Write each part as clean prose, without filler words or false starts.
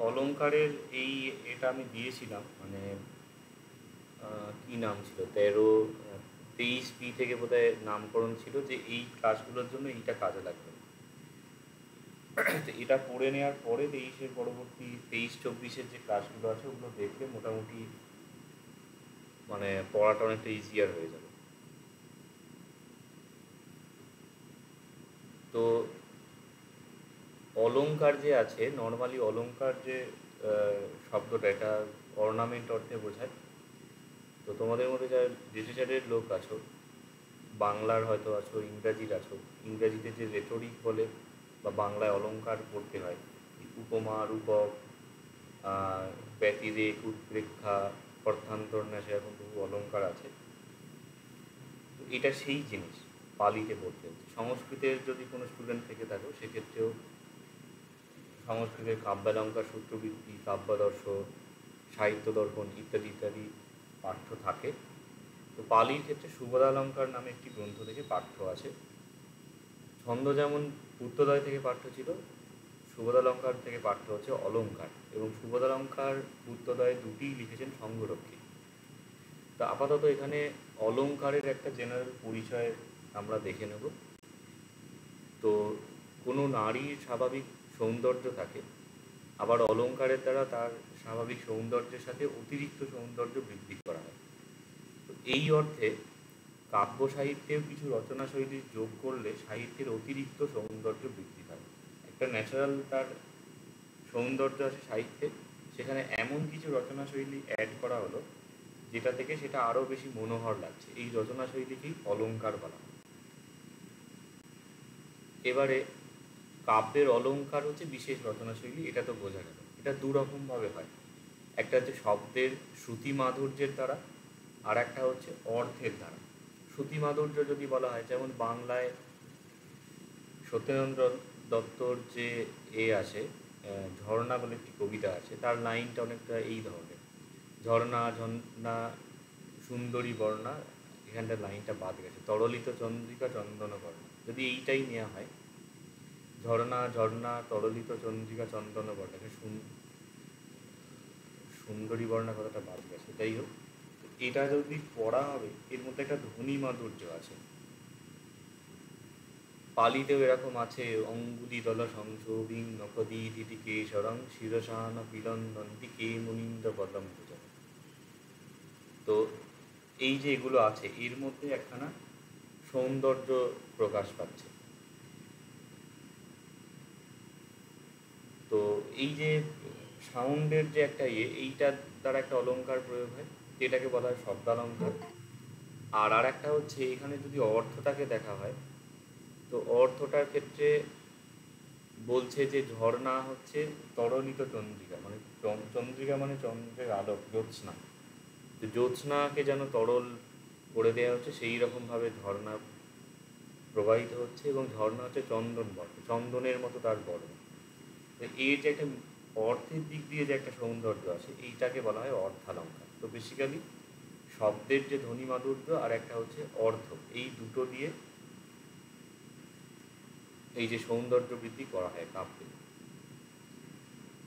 অলংকারের এটা আমি দিয়েছিলাম, মানে কি নাম ছিল, 13-23 থেকে বোধহয় নামকরণ ছিল, যে এই ক্লাসগুলোর জন্য এইটা কাজে লাগবে। তো এটা পড়ে নেওয়ার পরে 23-এর পরবর্তী 23-24-এর যে ক্লাসগুলো আছে ওগুলো দেখলে মোটামুটি মানে পড়াটা অনেকটা ইজিয়ার হয়ে যাবে। তো অলংকার যে আছে, নর্মালি অলংকার যে শব্দটা, এটা অর্নামেন্ট অর্থে বোঝায়। তো তোমাদের মধ্যে যারা লিটারেচারের লোক আছো, বাংলার হয়তো আছো, ইংরাজির আছো, ইংরাজিতে যে রেটরিক বলে বা বাংলায় অলংকার পড়তে হয়, উপমা, রূপক, ব্যতিরেক, উৎপ্রেক্ষা, অর্থান্তরন্যাস, এরকম বহু অলংকার আছে। তো এটা সেই জিনিস পালিতে পড়তে হচ্ছে। সংস্কৃতের যদি কোনো স্টুডেন্ট থেকে থাকো, সেক্ষেত্রেও সংস্কৃতের কাব্যালঙ্কার, সূত্রবৃত্তি, কাব্যাদর্শ, সাহিত্য দর্পণ ইত্যাদি ইত্যাদি পাঠ্য থাকে। তো পালির ক্ষেত্রে সুবোধালঙ্কার নামে একটি গ্রন্থ থেকে পাঠ্য আছে। ছন্দ যেমন পূর্তদয় থেকে পাঠ্য ছিল, সুবোধালঙ্কার থেকে পাঠ্য হচ্ছে অলঙ্কার, এবং সুবোধালঙ্কার পূর্তদয় দুটিই লিখেছেন সঙ্গরক্ষী। তো আপাতত এখানে অলঙ্কারের একটা জেনারেল পরিচয় আমরা দেখে নেব। তো কোনো নারীর স্বাভাবিক সৌন্দর্য থাকে, আবার অলঙ্কারের দ্বারা তার স্বাভাবিক সৌন্দর্যের সাথে অতিরিক্ত সৌন্দর্য বৃদ্ধি করা হয়। তো এই অর্থে কাব্য সাহিত্যেও কিছু রচনাশৈলী যোগ করলে সাহিত্যের অতিরিক্ত সৌন্দর্য বৃদ্ধি পায়। একটা ন্যাচারাল তার সৌন্দর্য আছে সাহিত্যে, সেখানে এমন কিছু রচনাশৈলী অ্যাড করা হলো যেটা থেকে সেটা আরও বেশি মনোহর লাগছে। এই রচনাশৈলীকেই অলংকার বলা হয়। এবারে কাব্যের অলংকার হচ্ছে বিশেষ রচনাশৈলী, এটা তো বোঝা গেল। এটা দুরকমভাবে হয়, একটা হচ্ছে শব্দের শ্রুতি মাধুর্যের দ্বারা, আর একটা হচ্ছে অর্থের দ্বারা। শ্রুতি মাধুর্য যদি বলা হয়, যেমন বাংলায় সত্যেন্দ্র দত্তর যে আছে, ঝর্ণা বলে একটি কবিতা আছে, তার লাইনটা অনেকটা এই ধরনের, ঝর্ণা ঝর্ণা সুন্দরী বর্ণা, এখানটার লাইনটা বাদ গেছে, তরলিত চন্দ্রিকা চন্দন বর্ণা। যদি এইটাই নেওয়া হয়, ঝর্ণা ঝর্ণা তরলিত চন্দ্রিকা চন্দন বর্ণা, সুন্দরী বর্ণা কথাটা বাদ গেছে। যাই হোক, এটা যদি পড়া হবে, এর মধ্যে একটা ধ্বনি মাধুর্য আছে। পালিতেও এরকম আছে, অঙ্গুলি দল সংশোভিং নকদি দিদি কেশরং শিরসান পিলন্দন্তি কে মুনিন্দ পদম পূজন। তো এই যে এগুলো আছে, এর মধ্যে একখানা সৌন্দর্য প্রকাশ পাচ্ছে। তো এই যে সাউন্ডের যে একটা এইটার দ্বারা একটা অলংকার প্রয়োগ হয়, যেটাকে বলা হয় শব্দালঙ্কার। আর একটা হচ্ছে, এখানে যদি অর্থটাকে দেখা হয়, তো অর্থটার ক্ষেত্রে বলছে যে ঝর্ণা হচ্ছে তরলিত চন্দ্রিকা, মানে চন্দ্রিকা মানে চন্দ্রের আলোক, জ্যোৎস্না। তো জ্যোৎস্নাকে যেন তরল করে দেওয়া হচ্ছে, সেই রকমভাবে ঝর্ণা প্রবাহিত হচ্ছে, এবং ঝর্ণা হচ্ছে চন্দন বর্ণ, চন্দনের মতো তার বর্ণ। তো এর যে একটা অর্থের দিক দিয়ে যে একটা সৌন্দর্য আছে, এইটাকে বলা হয় অর্থালঙ্কার। তো বেসিক্যালি শব্দের যে ধ্বনি মাধুর্য আর একটা হচ্ছে অর্থ, এই দুটো দিয়ে এই যে সৌন্দর্য বৃদ্ধি করা হয় কাব্যে।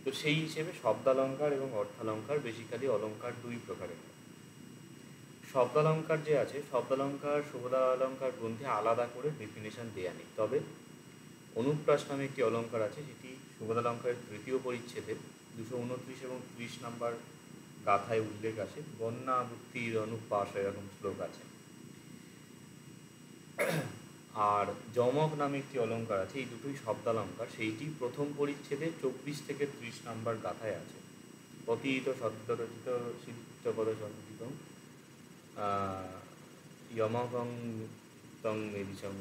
তো সেই হিসেবে শব্দালঙ্কার এবং অর্থালঙ্কার, বেসিক্যালি অলঙ্কার দুই প্রকারের হয়। শব্দালঙ্কার যে আছে, শব্দালঙ্কার সুবোধালঙ্কার গ্রন্থে আলাদা করে ডেফিনেশন দেয়া নেই, তবে অনুপ্রাস নামে একটি অলঙ্কার আছে, যেটি সুবোধালঙ্কারের তৃতীয় পরিচ্ছেদে 229 এবং 30 নম্বর গাথায় উল্লেখ আছে। বন্যা বুদ্ধির অনুপ্রাস, এরকম শ্লোক আছে। আর যমক নামে একটি অলঙ্কার আছে, এই দুটোই শব্দালঙ্কার, সেইটি প্রথম পরিচ্ছেদে 24 থেকে 30 নম্বর গাথায় আছে। পতিত সদ্যরচিত চিত্তপদ সঞ্চিত যমকং তং মেদিসং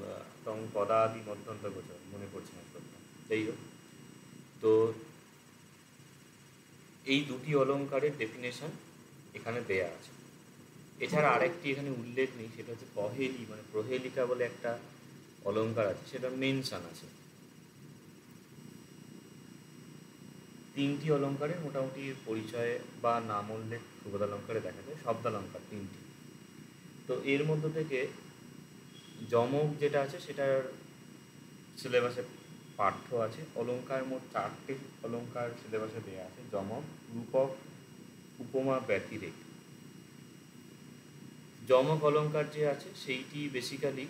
তং পদাদি মধ্যন্ত গোচর, মনে পড়ছে না শ্লোকটা। যাই হোক, তো এই দুটি অলঙ্কারের ডেফিনেশন এখানে দেয়া আছে। এছাড়া আরেকটি এখানে উল্লেখ নেই, সেটা হচ্ছে পহেলি, মানে প্রহেলিকা বলে একটা অলঙ্কার আছে, সেটা মেনশন আছে। তিনটি অলঙ্কারের মোটামুটি পরিচয় বা নাম উল্লেখ সুবোধালঙ্কারে দেখা যায়, শব্দালঙ্কার তিনটি। তো এর মধ্য থেকে যমক যেটা আছে, সেটার সিলেবাসে পাঠ্য আছে। অলঙ্কার মোট 4টে অলঙ্কার সিলেবাসে দেওয়া আছে: যমক, রূপক, উপমা, ব্যতিরেক। যমক অলঙ্কার যে আছে সেইটি বেসিক্যালি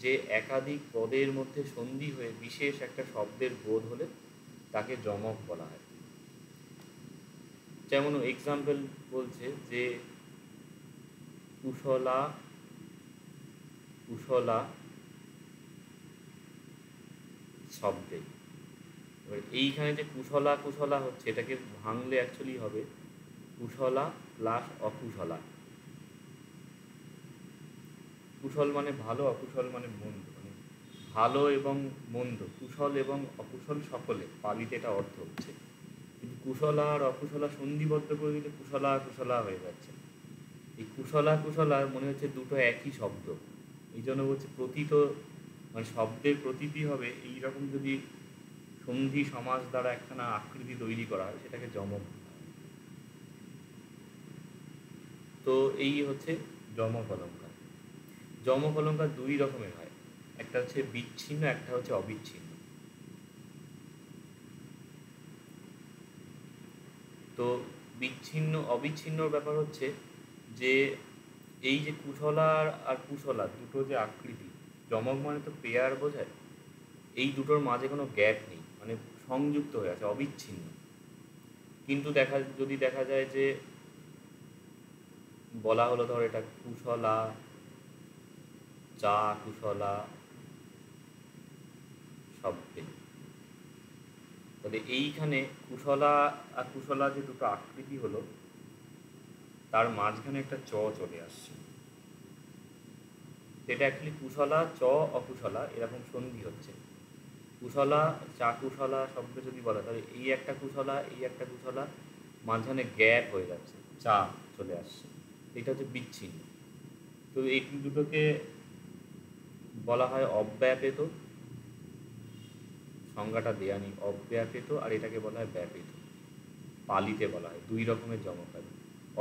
যে একাধিক পদের মধ্যে সন্ধি হয়ে বিশেষ একটা শব্দের বোধ হলে তাকে যমক বলা হয়। যেমন এক্সাম্পল বলছে যে কুশলা কুশলা শব্দে, এবার এইখানে যে কুশলা কুশলা হচ্ছে এটাকে ভাঙলে অ্যাকচুয়ালি হবে কুশলা প্লাস অকুশলা। কুশল মানে ভালো, অকুশল মানে মন্দ, মানে ভালো এবং মন্দ, কুশল এবং অকুশল সকলে, পালিতে এটা অর্থ হচ্ছে। কিন্তু কুশলা আর অকুশলা সন্ধিবদ্ধ করে দিলে কুশলা কুশলা হয়ে যাচ্ছে। এই কুশলা কুশলা মনে হচ্ছে দুটো একই শব্দ, এই জন্য বলছে প্রতীত, মানে শব্দের প্রতীতি হবে এইরকম যদি সন্ধি সমাস দ্বারা একখানা আকৃতি তৈরি করা হয় সেটাকে যমক। তো এই হচ্ছে যমক অলঙ্কার। যমক অলঙ্কার দুই রকমের হয়, একটা হচ্ছে বিচ্ছিন্ন, একটা হচ্ছে অবিচ্ছিন্ন। তো বিচ্ছিন্ন অবিচ্ছিন্নর ব্যাপার হচ্ছে যে এই যে কুশলা আর কুশলা দুটো যে আকৃতি, যমক মানে তো পেয়ার বোঝায়, এই দুটোর মাঝে কোনো গ্যাপ নেই, মানে সংযুক্ত হয়ে আছে, অবিচ্ছিন্ন। কিন্তু যদি দেখা যায় যে বলা হলো ধর এটা কুশলা চা কুশলা শব্দে, তাহলে এইখানে কুশলা আর কুশলা যে দুটো আকৃতি হলো তার মাঝখানে একটা চ চলে আসছে, সেটা অ্যাকচুয়ালি কুশলা চ অকুশলা এরকম সন্ধি হচ্ছে। কুশলা চা কুশলা শব্দ যদি বলা তাহলে এই একটা কুশলা এই একটা কুশলা মাঝখানে গ্যাপ হয়ে যাচ্ছে, চা চলে আসছে, এটা হচ্ছে বিচ্ছিন্ন। তো এই দুটোকে বলা হয় অব্যাপেত, সংজ্ঞাটা দেয়া নেই, অব্যাপেত, আর এটাকে বলা হয় ব্যাপেত, পালিতে বলা হয়। দুই রকমের যমক আছে,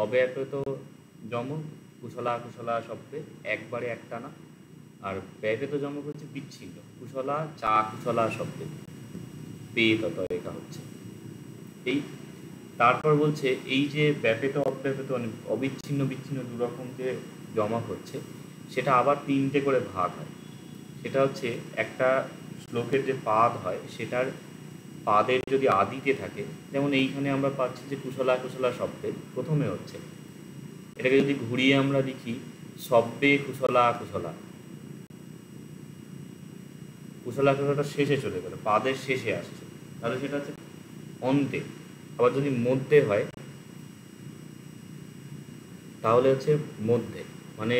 অব্যাপেত যমক কুশলা কুশলা শব্দে একবারে একটানা, আর ব্যাপেত যমক হচ্ছে বিচ্ছিন্ন, কুশলা চা কুশলা শব্দে পেতত রেখা হচ্ছে। এই তারপর বলছে এই যে ব্যাপেত অব্যাপেত মানে অবিচ্ছিন্ন বিচ্ছিন্ন দুরকম যে যমক হচ্ছে সেটা আবার তিনটে করে ভাগ হয়। সেটা হচ্ছে একটা শ্লোকের যে পাদ হয় সেটার পাদের যদি আদিতে থাকে, যেমন এইখানে আমরা পাচ্ছি যে কুশলা কুশলা শব্দে প্রথমে হচ্ছে, এটাকে যদি ঘুরিয়ে আমরা লিখি শব্দে কুশলা কুশলা, কুশলা কুশলাটা শেষে চলে গেল, পাদের শেষে আসছে, তাহলে সেটা হচ্ছে অন্তে। আবার যদি মধ্যে হয় তাহলে হচ্ছে মধ্যে, মানে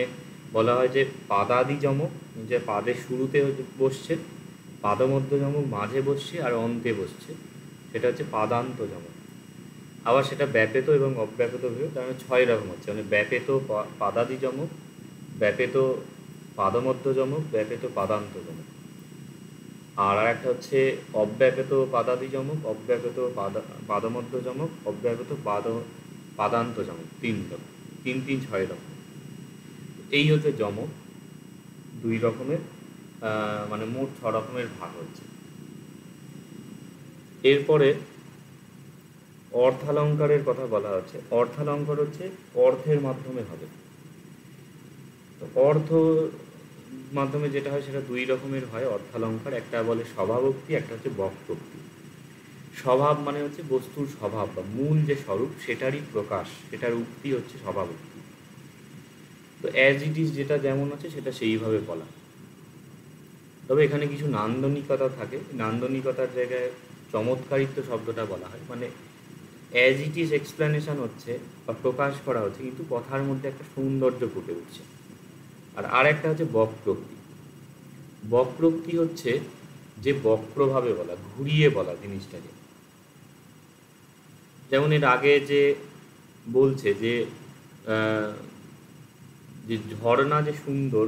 বলা হয় যে পাদাদি যমক, যে পাদের শুরুতে বসছে, পাদমধ্য যমক মাঝে বসছে আর অন্তে বসছে, সেটা হচ্ছে পাদান্ত যমক। আবার সেটা ব্যাপেত এবং অব্যাপেত ভেবে তার মানে 6 রকম হচ্ছে, মানে ব্যাপেত পাদাদি যমক, ব্যাপেত পাদমধ্য যমক, ব্যাপেত পাদান্ত যমক। আর একটা হচ্ছে অব্যাপেত পাদাদি যমক, অব্যাপেত পাদমধ্য যমক, অব্যাপেত পাদান্ত যমক, 3 রকম, 3 3 6 রকম। এই হচ্ছে যমক, দুই রকমের, মানে মোট 6 রকমের ভাগ হচ্ছে। এরপরে অর্থালঙ্কারের কথা বলা হচ্ছে। অর্থালঙ্কার হচ্ছে অর্থের মাধ্যমে হবে। তো অর্থ মাধ্যমে যেটা হয় সেটা দুই রকমের হয় অর্থালঙ্কার, একটা বলে স্বভাবোক্তি, একটা হচ্ছে বক্তোক্তি। স্বভাব মানে হচ্ছে বস্তুর স্বভাব বা মূল যে স্বরূপ সেটারই প্রকাশ, সেটার উক্তি হচ্ছে স্বভাবোক্তি। তো অ্যাজ ইট ইজ যেটা যেমন আছে সেটা সেইভাবে বলা। তবে এখানে কিছু নান্দনিকতা থাকে, নান্দনিকতার জায়গায় চমৎকারিত্ব শব্দটা বলা হয়, মানে অ্যাজ ইট ইজ এক্সপ্লেনেশন হচ্ছে বা প্রকাশ করা হচ্ছে কিন্তু কথার মধ্যে একটা সৌন্দর্য ফুটে উঠছে। আর একটা হচ্ছে বক্রোক্তি। বক্রোক্তি হচ্ছে যে বক্রভাবে বলা, ঘুরিয়ে বলা জিনিসটাকে। যেমন এর আগে যে বলছে যে যে ঝর্ণা যে সুন্দর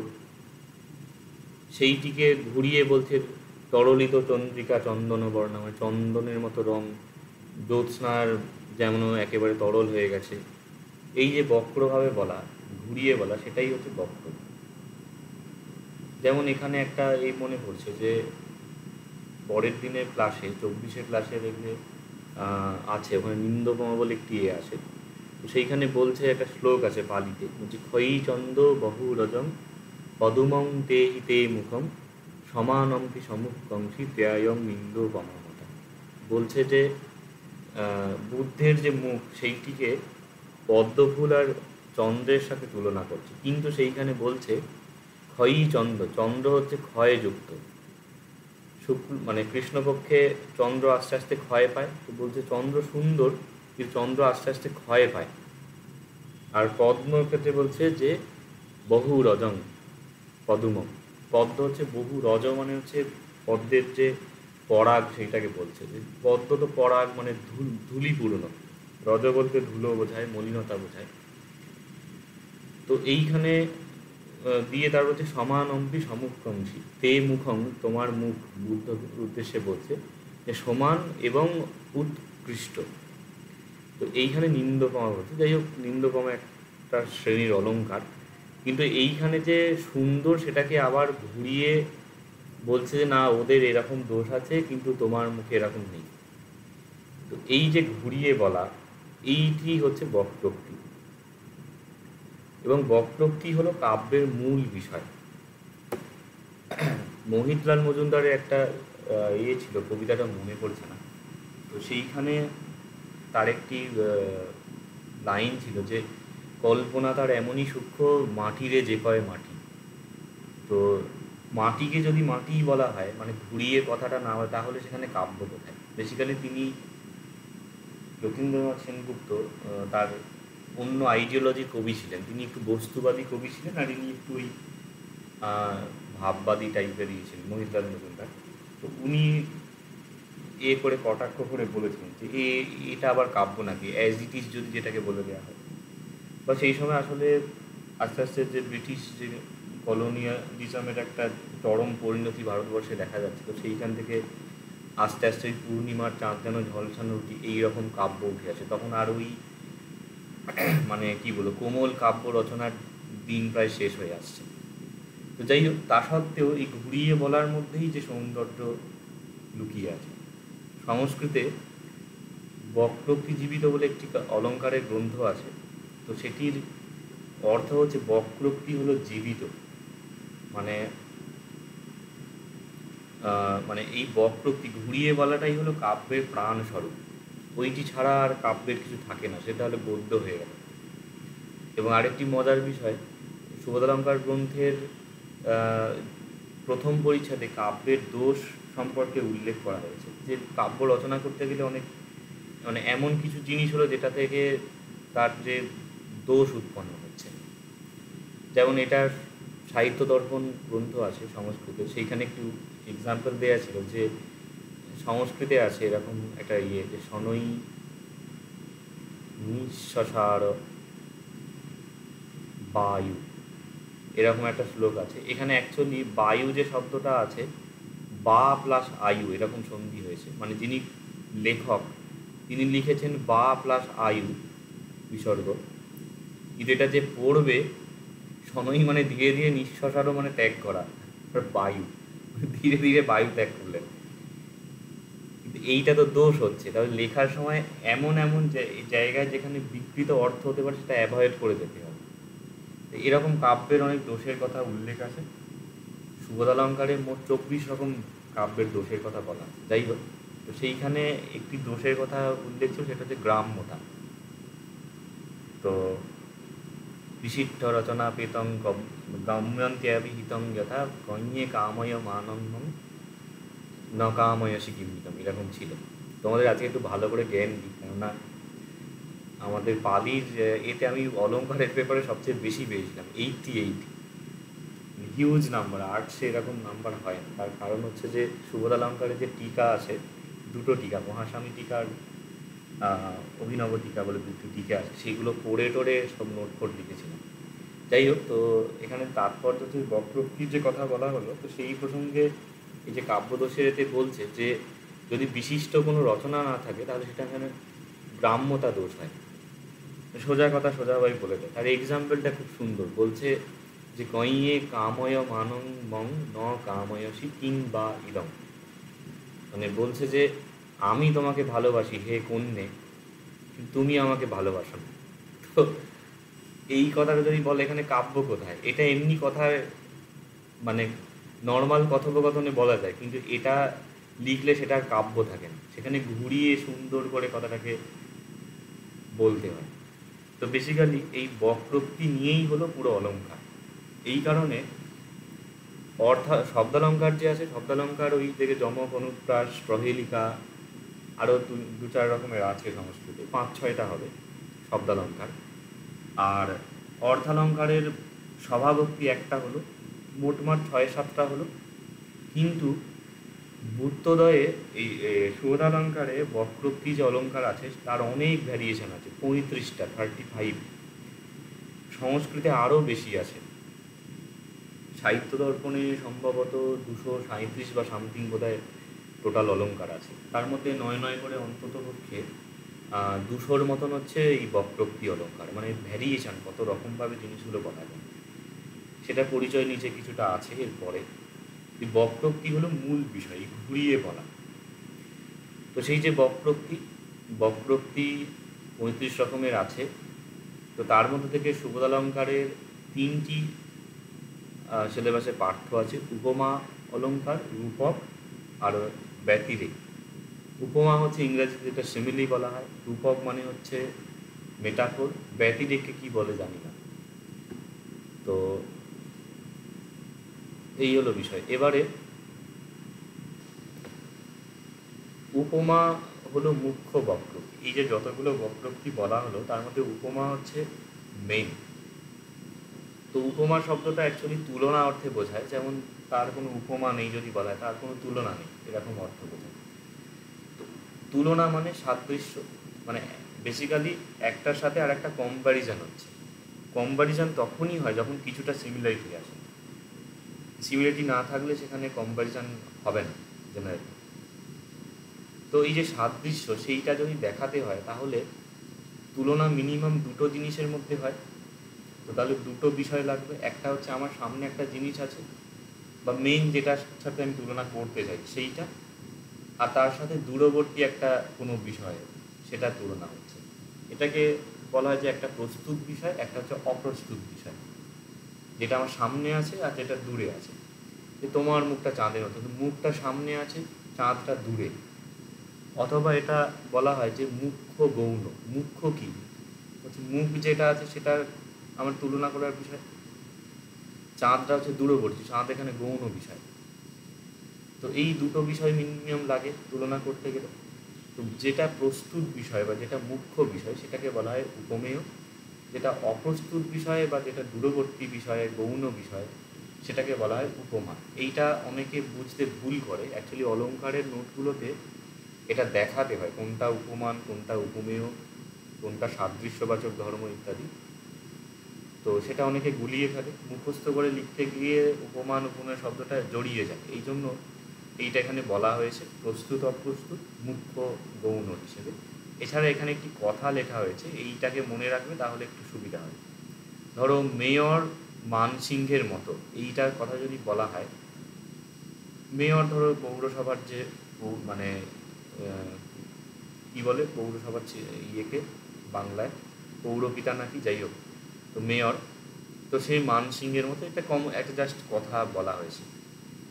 সেইটিকে ঘুরিয়ে বলছে তরলিত চন্দ্রিকা চন্দন বর্ণা, মানে চন্দনের মতো রং, জ্যোৎস্নার যেমন একেবারে তরল হয়ে গেছে। এই যে বক্রভাবে বলা, ঘুরিয়ে বলা, সেটাই হচ্ছে বক্র। যেমন এখানে একটা এই মনে পড়ছে যে পরের দিনের ক্লাসে 24 ক্লাসে দেখবে আছে, ওখানে নিন্দোপমা বলে একটি আছে, তো সেইখানে বলছে একটা শ্লোক আছে পালিতে, বলছে ক্ষয়ী চন্দ বহু রজম পদুমং তে হিতে মুখম সমানম্পি সমুখংসি ত্যায়ং নিন্দোপমামতা। বলছে যে বুদ্ধের যে মুখ সেইটিকে পদ্মফুল আর চন্দ্রের সাথে তুলনা করছে, কিন্তু সেইখানে বলছে ক্ষয়ী চন্দ্র, চন্দ্র হচ্ছে ক্ষয়যুক্ত, মানে কৃষ্ণপক্ষে চন্দ্র আস্তে আস্তে ক্ষয় পায়, তো বলছে চন্দ্র সুন্দর কিন্তু চন্দ্র আস্তে আস্তে ক্ষয় পায়। আর পদ্মর ক্ষেত্রে বলছে যে বহু রজং পদুমম, পদ্ম হচ্ছে বহু, রজ মানে হচ্ছে পদ্মের যে পরাগ সেইটাকে বলছে, যে পদ্ম তো পরাগ মানে ধুলিপূর্ণ, রজ বলতে ধুলো বোঝায়, মলিনতা বোঝায়। তো এইখানে দিয়ে তার হচ্ছে সমানম্পি সমুখংসী তে মুখং, তোমার মুখ বুদ্ধ উদ্দেশ্যে বলছে যে সমান এবং উৎকৃষ্ট। তো এইখানে নিন্দোপমা বলছে, যাই হোক নিন্দোপমা একটা শ্রেণীর অলঙ্কার, কিন্তু এইখানে যে সুন্দর সেটাকে আবার ঘুরিয়ে বলছে যে না ওদের এরকম দোষ আছে কিন্তু তোমার মুখে এরকম নেই। তো এই যে ঘুরিয়ে বলা, এইটি হচ্ছে বক্রোক্তি, এবং বক্রোক্তি হলো কাব্যের মূল বিষয়। মোহিতলাল মজুমদারের একটা ছিল, কবিতাটা মনে পড়ছে না, তো সেইখানে তার একটি লাইন ছিল যে কল্পনা তার এমনই সূক্ষ্ম মাটিরে যে কয় মাটি। তো মাটিকে যদি মাটি বলা হয়, মানে ঘুরিয়ে কথাটা না হয়, তাহলে সেখানে কাব্য কোথায়? বেসিক্যালি তিনি যতীন্দ্রনাথ সেনগুপ্ত তার অন্য আইডিওলজির কবি ছিলেন, তিনি একটু বস্তুবাদী কবি ছিলেন, আর ইনি একটু ওই ভাববাদী টাইপেরই ছিলেন মোহিতলাল মজুমদার। তো উনি করে কটাক্ষ করে বলেছিলেন যে এটা আবার কাব্য নাকি, অ্যাজ ইট ইজ যদি যেটাকে বলে দেওয়া হয়। বা সেই সময় আসলে আস্তে আস্তে যে ব্রিটিশ যে কলোনিয়ালিজমের একটা চরম পরিণতি ভারতবর্ষে দেখা যাচ্ছে, তো সেইখান থেকে আস্তে আস্তে ওই পূর্ণিমার চাঁদ যেন ঝলসানো রুটি এইরকম কাব্য উঠে আসে। তখন আর ওই মানে কি বলবো, কোমল কাব্য রচনার দিন প্রায় শেষ হয়ে আসছে। তো যাই হোক, তা সত্ত্বেও এই ঘুরিয়ে বলার মধ্যেই যে সৌন্দর্য লুকিয়ে আছে। সংস্কৃতে বক্রোক্তি জীবিত বলে একটি অলঙ্কারের গ্রন্থ আছে, তো সেটির অর্থ হচ্ছে বক্রোক্তি হলো জীবিত, মানে মানে এই বক্রোক্তি ঘুরিয়ে বলাটাই হলো কাব্যের প্রাণ স্বরূপ, ওইটি ছাড়া আর কাব্যের কিছু থাকে না, সেটা হলে গদ্য হয়ে গেল। এবং আরেকটি মজার বিষয়, সুবোধালঙ্কার গ্রন্থের প্রথম পরিচ্ছেদে কাব্যের দোষ সম্পর্কে উল্লেখ করা হয়েছে, যে কাব্য রচনা করতে গেলে অনেক মানে এমন কিছু জিনিস হলো যেটা থেকে তার যে দোষ উৎপন্ন হচ্ছে। যেমন এটার সাহিত্য দর্পণ গ্রন্থ আছে সংস্কৃতে, সেইখানে একটু এক্সাম্পল দেওয়া ছিল যে সংস্কৃতে আছে এরকম একটা যে শনৈ নিঃশ্বাসার বায়ু, এরকম একটা শ্লোক আছে। এখানে অ্যাকচুয়ালি বায়ু যে শব্দটা আছে, বা প্লাস আয়ু এরকম সন্ধি হয়েছে, মানে যিনি লেখক তিনি লিখেছেন বা প্লাস আয়ু বিসর্গ, কিন্তু এটা যে পড়বে শনৈ মানে ধীরে ধীরে, নিঃশ্বাসারও মানে ত্যাগ করা, বায়ু ধীরে ধীরে বায়ু ত্যাগ করলেন। কিন্তু এইটা তো দোষ হচ্ছে, তাহলে লেখার সময় এমন এমন জায়গায় যেখানে বিকৃত অর্থ হতে পারে সেটা অ্যাভয়েড করে যেতে হবে। এরকম কাব্যের অনেক দোষের কথা উল্লেখ আছে। সুবোধালঙ্কারে মোট 24 রকম কাব্যের দোষের কথা বলা আছে। যাই হোক, তো সেইখানে একটি দোষের কথা উল্লেখ ছিল, সেটা হচ্ছে গ্রাম্যতা। তো বিশিষ্ট রচনা পেতং গম্যন্ত্যাভিহিতং যথা গণ্যে কাময় মানন্দম ন কাময়সি কিমিতম, এরকম ছিল। তোমাদের আজকে একটু ভালো করে জ্ঞান দিই, কেননা আমাদের পালির এতে আমি অলঙ্কারের পেপারে সবচেয়ে বেশি পেয়েছিলাম 88, হিউজ নাম্বার। আর্টসে এরকম নাম্বার হয় না। তার কারণ হচ্ছে যে সুবোধালঙ্কারের যে টিকা আছে, দুটো টিকা, মহাস্বামী টিকা আর অভিনব টিকা বলে দুটো টিকা আছে, সেগুলো পড়ে টোড়ে সব নোট ফোট লিখেছিলাম। যাই হোক, তো এখানে তাৎপর্য হচ্ছে বক্রোক্তির যে কথা বলা হলো, তো সেই প্রসঙ্গে এই যে কাব্যদোষের এতে বলছে যে যদি বিশিষ্ট কোনো রচনা না থাকে তাহলে সেটা এখানে গ্রাম্যতা দোষ হয়। সোজা কথা সোজাভাবে বলে দেয়। তার এক্সাম্পলটা খুব সুন্দর, বলছে যে কইয়ে কাময় মানং মং ন কাময়সি কিং বা ইদং। মানে বলছে যে আমি তোমাকে ভালোবাসি হে কন্যে, কিন্তু তুমি আমাকে ভালোবাসো না। তো এই কথাটা যদি বলে এখানে কাব্য কোথায়? এটা এমনি কথায় মানে নর্মাল কথোপকথনে বলা যায়, কিন্তু এটা লিখলে সেটা আর কাব্য থাকে না, সেখানে ঘুরিয়ে সুন্দর করে কথাটাকে বলতে হয়। তো বেসিক্যালি এই বক্রোক্তি নিয়েই হলো পুরো অলঙ্কার। এই কারণে শব্দালঙ্কার যে আছে, শব্দালঙ্কার ওই থেকে যমক, অনুপ্রাস, প্রহেলিকা, আরও দু চার রকমের আছে সংস্কৃতে, 5-6টা হবে শব্দালঙ্কার। আর অর্থালঙ্কারের স্বভাবক্তি একটা হলো, মোটমাট 6-7টা হলো। কিন্তু বুদ্ধোদয়ে এই সুবোধালঙ্কারে বক্রোক্তি যে অলঙ্কার আছে তার অনেক ভ্যারিয়েশন আছে, 35টা, 35। সংস্কৃতে আরও বেশি আছে। সাহিত্য দর্পণে সম্ভবত 237 বা সামথিং বোধহয় টোটাল অলঙ্কার আছে। তার মধ্যে 9 করে অন্তত পক্ষে 200-র মতন হচ্ছে এই বক্রোক্তি অলঙ্কার, মানে ভ্যারিয়েশন, কত রকমভাবে জিনিসগুলো বলা যায় সেটা পরিচয় নিচে কিছুটা আছে এরপরে। এই বক্রোক্তি হলো মূল বিষয়, ঘুরিয়ে বলা। তো সেই যে বক্রোক্তি 35 রকমের আছে। তো তার মধ্যে থেকে সুবোধালঙ্কারের 3টি সিলেবাসে পাঠ্য আছে: উপমা অলঙ্কার, রূপক আর ব্যতিরেক। উপমা হচ্ছে ইংরেজিতে যেটা সিমিলি বলা হয়, রূপক মানে হচ্ছে মেটাফোর, ব্যতিরেককে কি বলে জানি না। তো এই হলো বিষয়। এবারে উপমা হলো মুখ্য বক্রোক্তি। এই যে যতগুলো বক্রোক্তি বলা হলো তার মধ্যে উপমা হচ্ছে মেইন। তো উপমা শব্দটা অ্যাকচুয়ালি তুলনা অর্থে বোঝায়, যেমন তার কোনো উপমা নেই যদি বলা হয়, তার কোনো তুলনা নেই, এরকম অর্থ বোঝায়। তো তুলনা মানে সাদৃশ্য, মানে বেসিক্যালি একটার সাথে আর একটা কম্প্যারিজন হচ্ছে। কম্প্যারিজন তখনই হয় যখন কিছুটা সিমিলারিটি আসে। সিমিলারিটি না থাকলে সেখানে কম্প্যারিজন হবে না জেনারেলি। তো এই যে সাদৃশ্য, সেইটা যদি দেখাতে হয় তাহলে তুলনা মিনিমাম দুটো জিনিসের মধ্যে হয়। তো তাহলে দুটো বিষয় লাগবে, একটা হচ্ছে আমার সামনে একটা জিনিস আছে বা মেইন যেটার সাথে আমি তুলনা করতে চাই সেইটা, আর তার সাথে দূরবর্তী একটা কোনো বিষয়, সেটা তুলনা হচ্ছে। এটাকে বলা হয় যে একটা প্রস্তুত বিষয়, একটা হচ্ছে অপ্রস্তুত বিষয়। যেটা আমার সামনে আছে আর যেটা দূরে আছে। যে তোমার মুখটা চাঁদের মতো, মুখটা সামনে আছে, চাঁদটা দূরে। অথবা এটা বলা হয় যে মুখ্য গৌণ। মুখ্য কি হচ্ছে, মুখ যেটা আছে সেটা আমার তুলনা করার বিষয়, চাঁদটা হচ্ছে দূরবর্তী, চাঁদ এখানে গৌণ বিষয়। তো এই দুটো বিষয় মিনিমাম লাগে তুলনা করতে গেলে। তো যেটা প্রস্তুত বিষয় বা যেটা মুখ্য বিষয় সেটাকে বলা হয় উপমেয়। যেটা অপ্রস্তুত বিষয় বা যেটা দূরবর্তী বিষয়ে গৌণ বিষয় সেটাকে বলা হয় উপমা। এইটা অনেকে বুঝতে ভুল করে, অ্যাকচুয়ালি অলঙ্কারের নোটগুলোতে এটা দেখাতে হয় কোনটা উপমান, কোনটা উপমেয়, কোনটা সাদৃশ্যবাচক ধর্ম ইত্যাদি। তো সেটা অনেকে গুলিয়ে ফেলে, মুখস্থ করে লিখতে গিয়ে উপমান উপমেয় শব্দটা জড়িয়ে যায়। এই জন্য এইটা এখানে বলা হয়েছে প্রস্তুত অপ্রস্তুত মুখ্য গৌণ হিসেবে। এছাড়া এখানে একটি কথা লেখা হয়েছে, এইটাকে মনে রাখবে তাহলে একটু সুবিধা হয়। ধরো মেয়র মানসিংহের মতো, এইটার কথা যদি বলা হয়, মেয়র ধরো পৌরসভার যে মানে কী বলে পৌরসভার ইয়েকে বাংলায় পৌরপিতা নাকি, যাই হোক, তো মেয়র, তো সেই মানসিংহের মতো এটা একটা জাস্ট কথা বলা হয়েছে।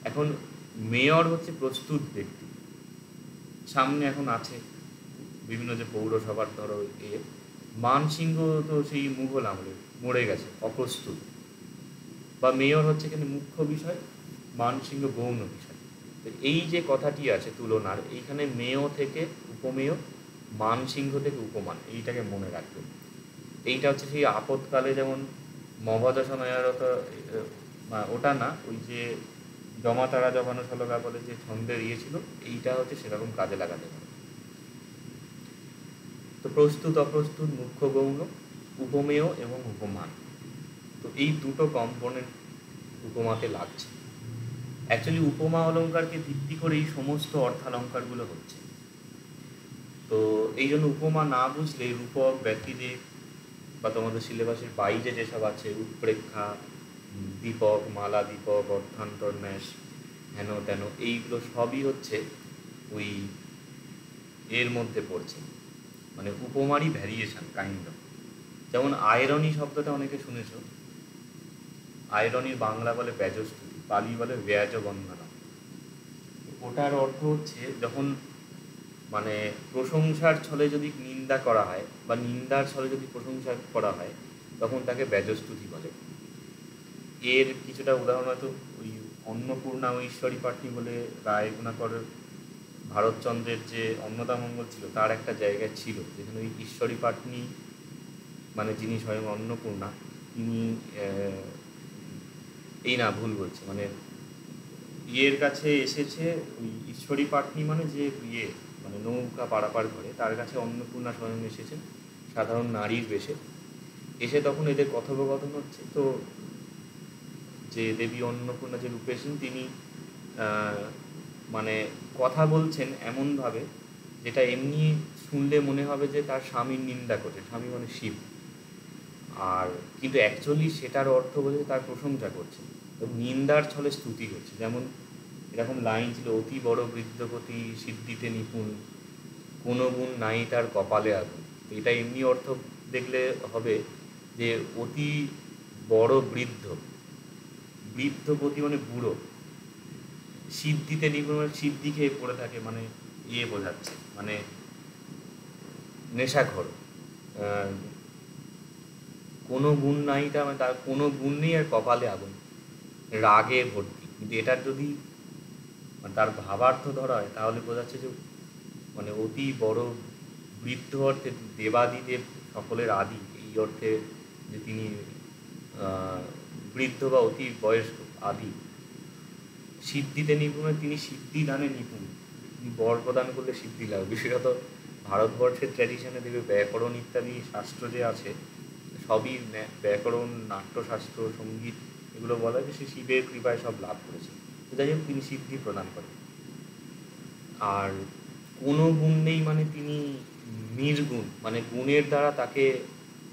এখন মেয়র হচ্ছে প্রস্তুত ব্যক্তি, সামনে এখন আছে বিভিন্ন যে পৌরসভার ধরো মানসিংহ তো সেই মুঘল আমলে মরে গেছে, অপ্রস্তুত। বা মেয়র হচ্ছে এখানে মুখ্য বিষয়, মানসিংহ গৌণ বিষয়। তো এই যে কথাটি আছে তুলনার, এইখানে মেয় থেকে উপমেয়, মানসিংহ থেকে উপমান, এইটাকে মনে রাখবে। এইটা হচ্ছে সেই আপদকালে যেমন মভদশনয়ারত, ওটা না, ওই যে জমাতারা জমানো সলগা বলে যে ছন্দের ছিল, এইটা হচ্ছে সেরকম কাজে লাগাতে পারে। তো প্রস্তুত অপ্রস্তুত, মুখ্য গৌণ, উপমেয় এবং উপমান, তো এই দুটো কম্পোনেন্ট উপমাতে লাগছে। অ্যাকচুয়ালি উপমা অলঙ্কারকে ভিত্তি করেই সমস্ত অর্থালঙ্কারগুলো হচ্ছে। তো এই জন্য উপমা না বুঝলে রূপক, ব্যতিরেক বা তোমাদের সিলেবাসের বাইরে যেসব আছে উৎপ্রেক্ষা, দীপক, মালা দীপক, অর্থান্তর ন্যাস, হেন তেন, এইগুলো সবই হচ্ছে ওই এর মধ্যে পড়ছে, মানে উপমারই ভ্যারিয়েশন কাইন্ড অফ। যেমন আয়রনি শব্দটা অনেকে শুনেছ, আয়রনির বাংলা বলে ব্যাজস্তুতি, পালি বলে ব্যাজ বন্দনা। ওটার অর্থ হচ্ছে যখন মানে প্রশংসার ছলে যদি নিন্দা করা হয় বা নিন্দার ছলে যদি প্রশংসা করা হয় তখন তাকে ব্যাজস্তুতি বলে। এর কিছুটা উদাহরণ হয়তো ওই অন্নপূর্ণা ও ঈশ্বরী পাটনি বলে রায় গুণাকর ভারতচন্দ্রের যে অন্নদামঙ্গল ছিল তার একটা জায়গায় ছিল, যেখানে ওই ঈশ্বরী পাটনি মানে যিনি স্বয়ং অন্নপূর্ণা তিনি এই না ভুল বলছে, মানে ইয়ের কাছে এসেছে ওই ঈশ্বরী পাটনি মানে যে ইয়ে মানে নৌকা পারাপার করে, তার কাছে অন্নপূর্ণা স্বয়ং এসেছেন সাধারণ নারীর বেশে। এসে তখন এদের কথোপকথন হচ্ছে, তো যে দেবী অন্নপূর্ণা যে রূপে এসেছেন তিনি মানে কথা বলছেন এমনভাবে যেটা এমনি শুনলে মনে হবে যে তার স্বামীর নিন্দা করছে, স্বামী মানে শিব, আর কিন্তু অ্যাকচুয়ালি সেটার অর্থ বলছে তার প্রশংসা করছে এবং নিন্দার ছলে স্তুতি করছে। যেমন এরকম লাইন ছিল, অতি বড় বৃদ্ধপতি সিদ্ধিতে নিপুণ, কোনো গুণ নাই তার কপালে আগুন। তো এটা এমনি অর্থ দেখলে হবে যে অতি বড় বৃদ্ধপতি মানে বুড়ো, সিদ্ধিতে নিপুণ মানে সিদ্ধি খেয়ে পড়ে থাকে, মানে ইয়ে বোঝাচ্ছে মানে নেশাখোর। কোনো গুণ নাই তার মানে তার কোনো গুণ নেই আর কপালে আগুন, রাগে ভর্তি। কিন্তু এটার যদি মানে তার ভাবার্থ ধরা হয় তাহলে বোঝাচ্ছে যে মানে অতি বড় বৃদ্ধ অর্থে দেবাদিদেব সকলের আদি, এই অর্থে যে তিনি বৃদ্ধ বা অতি বয়স্ক আদি। সিদ্ধিতে নিপুণ তিনি সিদ্ধি দানে নিপুণ, তিনি বর প্রদান করলে সিদ্ধি লাভ। বিশেষত ভারতবর্ষের ট্র্যাডিশনে দেখবে ব্যাকরণ ইত্যাদি শাস্ত্র যে আছে সবই ব্যাকরণ, নাট্যশাস্ত্র, সঙ্গীত এগুলো বলা যে সে শিবের কৃপায় সব লাভ করেছে। যাই হোক তিনি সিদ্ধি প্রদান করেন। আর কোনো গুণ নেই মানে তিনি নির্গুণ, মানে গুণের দ্বারা তাকে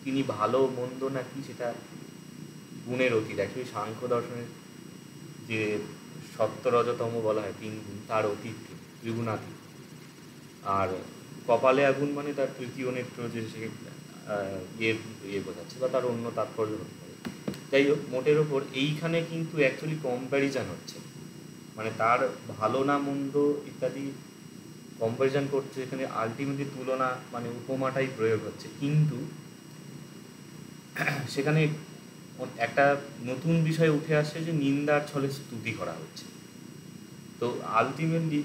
তিনি ভালো মন্দ নাকি সেটা গুণের অতীত। অ্যাকচুয়ালি সাংখ্য দর্শনের যে সত্য রজতম বলা হয় 3 গুণ, তার অতীত ত্রিগুণাতীত। আর কপালে আগুন মানে তার তৃতীয় নেত্র যে সে ইয়ে বোঝাচ্ছে বা তার অন্য তাৎপর্য হতে পারে। যাই হোক, মোটের ওপর এইখানে কিন্তু অ্যাকচুয়ালি কম্প্যারিজন হচ্ছে, মানে তার ভালো না মন্দ ইত্যাদি কম্প্যারিজন করছে, এখানে আলটিমেটলি তুলনা মানে উপমাটাই প্রয়োগ হচ্ছে। কিন্তু সেখানে একটা নতুন বিষয় উঠে আসছে যে নিন্দার ছলে স্তুতি করা হচ্ছে। তো আলটিমেটলি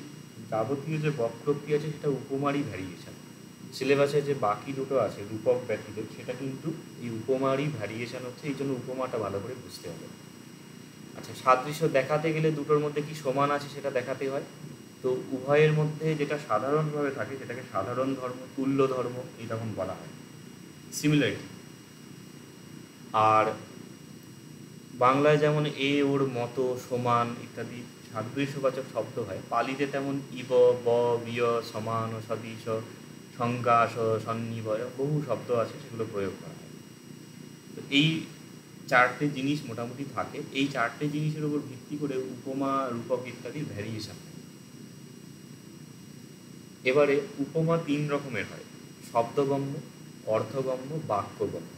যাবতীয় যে বক্রোক্তি আছে সেটা উপমারই ভ্যারিয়েশন। সিলেবাসে যে বাকি দুটো আছে রূপক ব্যতীত, সেটা কিন্তু এই উপমারই ভ্যারিয়েশন হচ্ছে, এই জন্য উপমাটা ভালো করে বুঝতে হবে। আচ্ছা, সাদৃশ্য দেখাতে গেলে দুটোর মধ্যে কি সমান আছে সেটা দেখাতে হয়। তো উভয়ের মধ্যে যেটা সাধারণভাবে থাকে সেটাকে সাধারণ ধর্ম, তুল্য ধর্ম এইরকম বলা হয়, সিমিলারিটি। আর বাংলায় যেমন এ ওর মতো, সমান ইত্যাদি সাদৃশ্যবাচক শব্দ হয়, পালিতে তেমন ইব, ব, বিয়, সমান, সদৃশ, সংজ্ঞাস, সন্নিবয় বহু শব্দ আছে, সেগুলো প্রয়োগ করা হয়। তো এই 4টে জিনিস মোটামুটি থাকে, এই 4টে জিনিসের উপর ভিত্তি করে উপমা, রূপক ইত্যাদি ভ্যারিয়েশন। এবারে উপমা 3 রকমের হয়, শব্দগম্য, অর্থগম্য, বাক্যগম্য।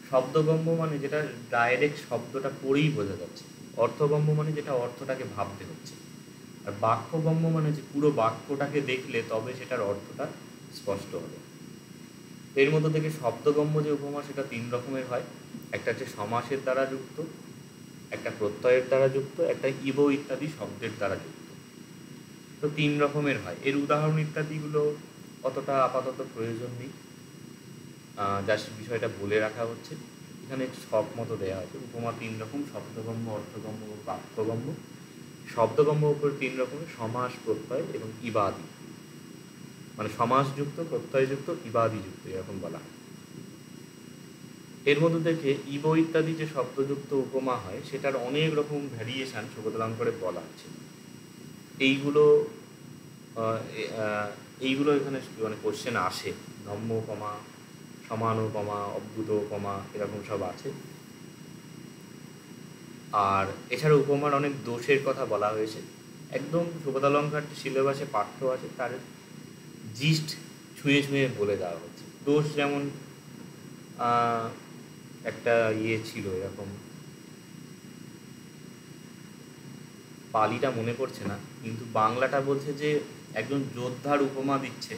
শব্দগম্য মানে যেটা ডাইরেক্ট শব্দটা পড়েই বোঝা যাচ্ছে, অর্থগম্য মানে যেটা অর্থটাকে ভাবতে হচ্ছে, আর বাক্যগম্য মানে যে পুরো বাক্যটাকে দেখলে তবে সেটার অর্থটা স্পষ্ট হবে। এর মধ্যে থেকে শব্দগম্য যে উপমা সেটা 3 রকমের হয়, একটা হচ্ছে সমাসের দ্বারা যুক্ত, একটা প্রত্যয়ের দ্বারা যুক্ত, একটা ইব ইত্যাদি শব্দের দ্বারা যুক্ত। তো 3 রকমের হয়। এর উদাহরণ ইত্যাদিগুলো অতটা আপাতত প্রয়োজন নেই, যার বিষয়টা বলে রাখা হচ্ছে এখানে সব মতো দেওয়া হয়েছে। উপমা 3 রকম, শব্দগম্য, অর্থগম্য ও বাক্যগম্য। শব্দগম্য উপর 3 রকমের, সমাস, প্রত্যয় এবং ইবাদি, মানে সমাসযুক্ত, প্রত্যয়যুক্ত, ইবাদিযুক্ত এরকম বলা হয়। এর মধ্যে থেকে ইব ইত্যাদি যে শব্দযুক্ত উপমা হয় সেটার অনেক রকম ভ্যারিয়েশন সুতরাং বলা আছে। এইগুলো এখানে মানে কোশ্চেন আসে, ধম্মোপমা, সমানোপমা, অদ্ভুতোপমা এরকম সব আছে। আর এছাড়া উপমার অনেক দোষের কথা বলা হয়েছে, একদম সুবোধালঙ্কার যে সিলেবাসে পাঠ্য আছে তার জিস্ট ছুঁয়ে ছুঁয়ে বলে দেওয়া হচ্ছে। দোষ যেমন একটা ছিল এরকম, পালিটা মনে পড়ছে না, কিন্তু বাংলাটা বলছে যে একজন যোদ্ধার উপমা দিচ্ছে,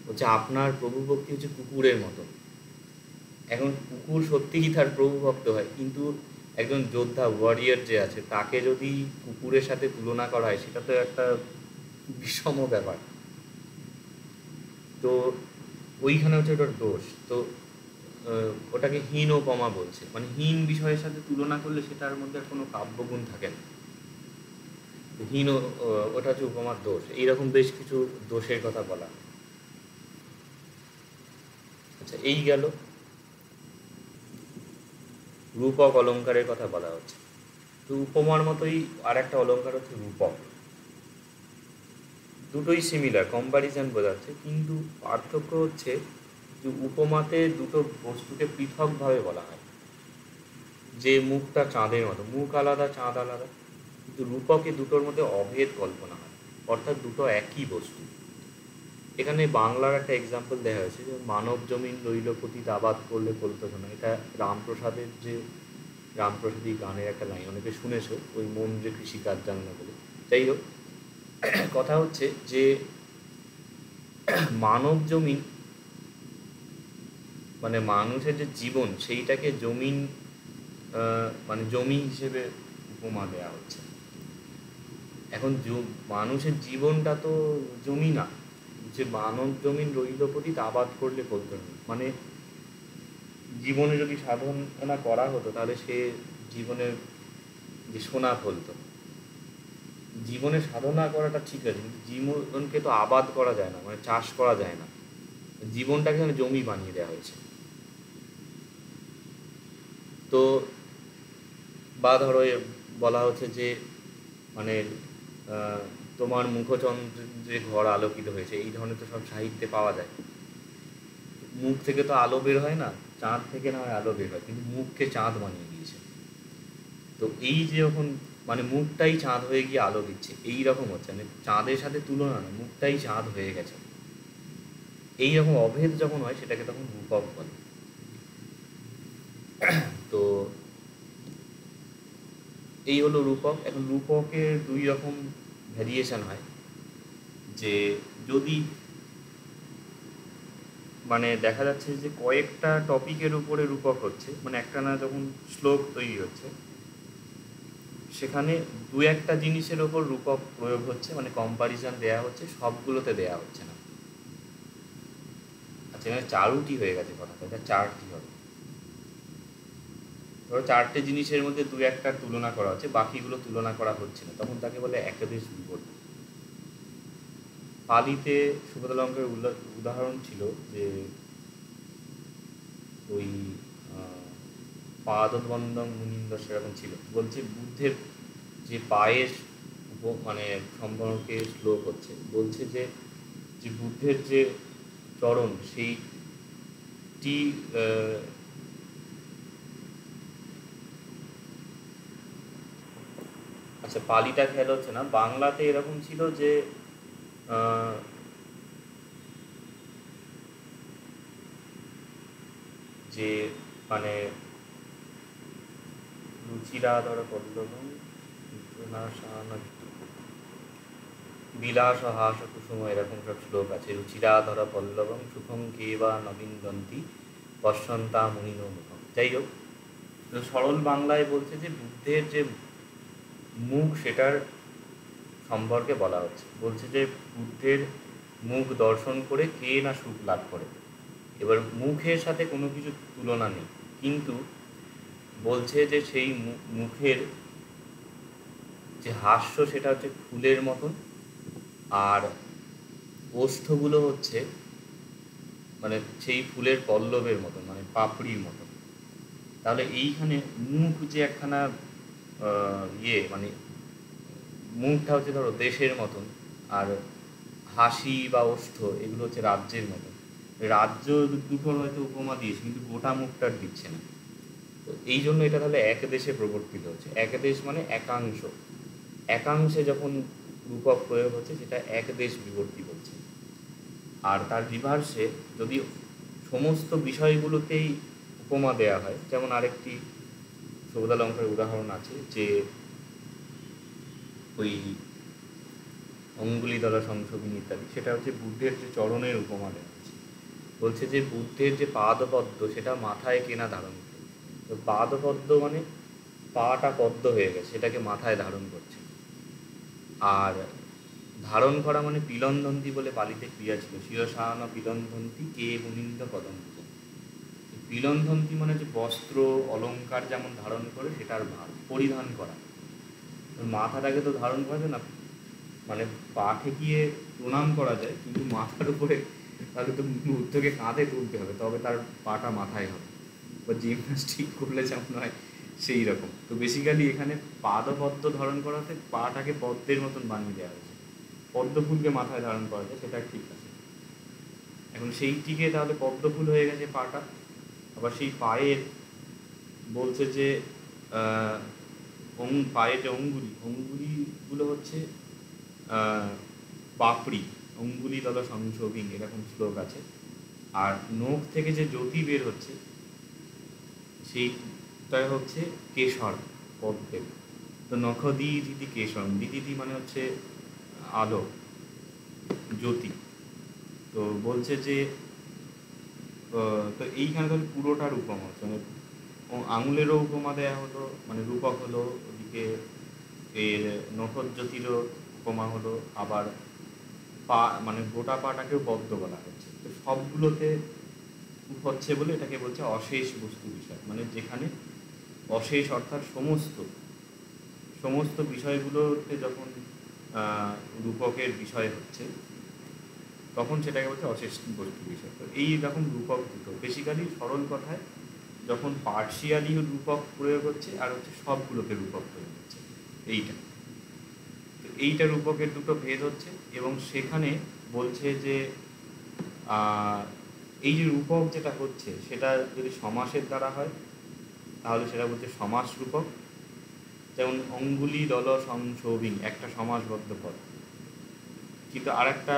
হচ্ছে আপনার প্রভুভক্তি হচ্ছে কুকুরের মতো। এখন কুকুর সত্যিই তার প্রভুভক্ত হয়, কিন্তু একজন যোদ্ধা ওয়ারিয়ার যে আছে তাকে যদি কুকুরের সাথে তুলনা করা হয় সেটা তো একটা বিষম ব্যাপার। তো ওইখানে হচ্ছে ওটার দোষ। তো ওটাকে হীন উপমা বলছে, মানে হীন বিষয়ের সাথে তুলনা করলে সেটার মধ্যে আর কোনো কাব্যগুণ থাকে না। হীন ওটা হচ্ছে উপমার দোষ। এইরকম বেশ কিছু দোষের কথা বলা। আচ্ছা, এই গেল। রূপক অলঙ্কারের কথা বলা হচ্ছে। তো উপমার মতোই আর একটা অলঙ্কার হচ্ছে রূপক। দুটোই সিমিলার, কম্প্যারিজন বোঝাচ্ছে, কিন্তু পার্থক্য হচ্ছে যে উপমাতে দুটো বস্তুকে পৃথকভাবে বলা হয়, যে মুখটা চাঁদের মতো, মুখ আলাদা চাঁদ আলাদা, কিন্তু রূপকে দুটোর মধ্যে অভেদ কল্পনা হয়, অর্থাৎ দুটো একই বস্তু। এখানে বাংলার একটা এক্সাম্পল দেওয়া হয়েছে যে মানব জমিন রইলপতি আবাদ করলে ফলত না। এটা রামপ্রসাদের যে রামপ্রসাদী গানের একটা লাইন, অনেকে শুনেছো, ওই মন যে কৃষিকাজ জানে না বলে। যাই হোক, কথা হচ্ছে যে মানব জমিন মানে মানুষের যে জীবন সেইটাকে জমিন মানে জমি হিসেবে উপমা দেওয়া হচ্ছে। এখন মানুষের জীবনটা তো জমি না, যে মানব জমিন রইলপতি আবাদ করলে ফলত না, মানে জীবনে যদি সাধনা করা হতো তাহলে সে জীবনের যে সোনা ফলতো। জীবনে সাধনা করাটা ঠিক আছে, কিন্তু জীবনকে তো আবাদ করা যায় না, মানে চাষ করা যায় না। জীবনটাকে জমি বানিয়ে দেওয়া হয়েছে। তো বা ধরো বলা হচ্ছে যে মানে তোমার মুখচন্দ্রে ঘর আলোকিত হয়েছে, এই ধরনের তো সব সাহিত্যে পাওয়া যায়। মুখ থেকে তো আলো বের হয় না, চাঁদ থেকে না হয় আলো বের হয়, কিন্তু মুখকে চাঁদ বানিয়ে দিয়েছে। তো এই যে যখন মানে মুখটাই চাঁদ হয়ে গিয়ে আলো দিচ্ছে, এই রকম হচ্ছে, মানে চাঁদের সাথে তুলনা না, মুখটাই চাঁদ হয়ে গেছে। এই রকম অভেদ যখন হয় সেটাকে তখন রূপক বলে। তো এই হলো রূপক। এখন রূপকের দুই রকম ভ্যারিয়েশন হয়, যে যদি মানে দেখা যাচ্ছে যে কয়েকটা টপিকের উপরে রূপক হচ্ছে, মানে একটা না যখন শ্লোক তৈরি হচ্ছে সেখানে দু একটা জিনিসের ওপর রূপক প্রয়োগ হচ্ছে, মানে কম্পারিজন দেয়া হচ্ছে, সবগুলোতে দেয়া হচ্ছে না। আচ্ছা, এখানে চারুটি হয়ে গেছে কথাটা, এটা চারটি হবে। ধরো চারটে জিনিসের মধ্যে দু একটার তুলনা করা হচ্ছে, বাকিগুলো তুলনা করা হচ্ছে না, তখন তাকে বলে একাদেশ বিবর্তন। পালিতে সুবোধালঙ্কার উদাহরণ ছিল যে ওই পাদবন্দং মুনিন্দ সেরকম ছিল, বলছে বুদ্ধের যে পায়ের মানে সম্পর্কে শ্লোক হচ্ছে, বলছে যে যে বুদ্ধের যে চরণ সেইটি আচ্ছা পালিটা খেয়াল হচ্ছে না, বাংলাতে এরকম ছিল যে যে মানে রুচিরাধর পল্লবম বিলাস হাস কুসুম, এরকম সব শ্লোক আছে। রুচিরাধর পল্লবম সুখম কেবা নবিন্দন্তি পশ্যন্তা মুনিনো মুখম। যাই হোক, সরল বাংলায় বলছে যে বুদ্ধের যে মুখ সেটার সম্পর্কে বলা হচ্ছে। বলছে যে বুদ্ধের মুখ দর্শন করে কে না সুখ লাভ করে। এবার মুখের সাথে কোনো কিছু তুলনা নেই, কিন্তু বলছে যে সেই মুখের যে হাস্য সেটা হচ্ছে ফুলের মতন, আর ওষ্ঠগুলো হচ্ছে মানে সেই ফুলের পল্লবের মতন, মানে পাপড়ির মতন। তাহলে এইখানে মুখ যে একখানা মানে মুখটা হচ্ছে ধরো দেশের মতন, আর হাসি বা ওষ্ঠ এগুলো হচ্ছে রাজ্যের মতন। রাজ্য দুটোর হয়তো উপমা দিয়েছে, কিন্তু গোটা মুখটার দিচ্ছে না। তো এই জন্য এটা তাহলে এক দেশে প্রবর্তিত হচ্ছে। এক দেশ মানে একাংশ, একাংশে যখন রূপক প্রয়োগ হচ্ছে সেটা এক দেশ বিবর্তী বলছে। আর তার রিভার্সে যদি সমস্ত বিষয়গুলোতেই উপমা দেয়া হয়, যেমন আরেকটি সৌদালঙ্কারের উদাহরণ আছে যে ওই অঙ্গুলিদলা সংশোধনী ইত্যাদি, সেটা হচ্ছে বুদ্ধের যে চরণের উপমা দেওয়া হচ্ছে। বলছে যে বুদ্ধের যে পাদপদ্ম সেটা মাথায় কেনা ধারণ করে। তো পাদপদ্ম মানে পাটা পদ্ম হয়ে গেছে, সেটাকে মাথায় ধারণ করছে। আর ধারণ করা মানে পিলনধন্তি বলে পালিতে ক্রিয়া ছিল, শিরসায়ন পিলনধন্তি কে মুনিন্দ কদম্ব। পিলনধন্তি মানে যে বস্ত্র অলঙ্কার যেমন ধারণ করে সেটার ভার পরিধান করা। মাথাটাকে তো ধারণ করা যায় না, মানে পা ঠেকিয়ে প্রণাম করা যায়, কিন্তু মাথার উপরে তাহলে তো বুদ্ধকে কাঁধে তুলতে হবে, তবে তার পাটা মাথায় হবে, বা জিমনাস্টিক করলে যেমন হয় সেই রকম। তো বেসিক্যালি এখানে পাদপদ্ম ধারণ করাতে পাটাকে পদ্মের মতন বানিয়ে দেওয়া হয়েছে। পদ্মফুলকে মাথায় ধারণ করা যায়, সেটা ঠিক আছে। এখন সেইটিকে তাহলে পদ্মফুল হয়ে গেছে পাটা। আবার সেই পায়ের বলছে যে পায়ের যে অঙ্গুলিগুলো হচ্ছে পাপড়ি, অঙ্গুলি তথা সংশোভিং, এরকম শ্লোক আছে। আর নখ থেকে যে জ্যোতি বের হচ্ছে সেইটা হচ্ছে কেশর পদ্মের। তো নখ দিদি কেশর, দিদি মানে হচ্ছে আলো, জ্যোতি। তো বলছে যে তো এইখানে তাহলে পুরোটার উপমা হচ্ছে, মানে আঙুলেরও উপমা দেয়া হলো, মানে রূপক হলো, ওদিকে এর নখজ্যোতিরও উপমা হলো, আবার পা মানে গোটা পাটাকেও পদ্ম বলা হচ্ছে। তো সবগুলোতে হচ্ছে বলে এটাকে বলছে অশেষ বস্তু বিষয়, মানে যেখানে অশেষ অর্থাৎ সমস্ত বিষয়গুলোতে যখন রূপকের বিষয় হচ্ছে তখন সেটাকে বলছে অশেষ বস্তু বিষয়। তো এইরকম রূপক দুটো, বেসিক্যালি সরল কথায় যখন পার্শিয়ালি রূপক প্রয়োগ হচ্ছে আর হচ্ছে সবগুলোকে রূপক প্রয়োগ হচ্ছে, এইটা। তো এইটা রূপকের দুটো ভেদ হচ্ছে। এবং সেখানে বলছে যে এই যে রূপক যেটা হচ্ছে সেটা যদি সমাসের দ্বারা হয় তাহলে সেটা বলছে সমাস রূপক। যেমন অঙ্গুলি দল সংশোভিং একটা সমাসবদ্ধ পদ, কিন্তু আর একটা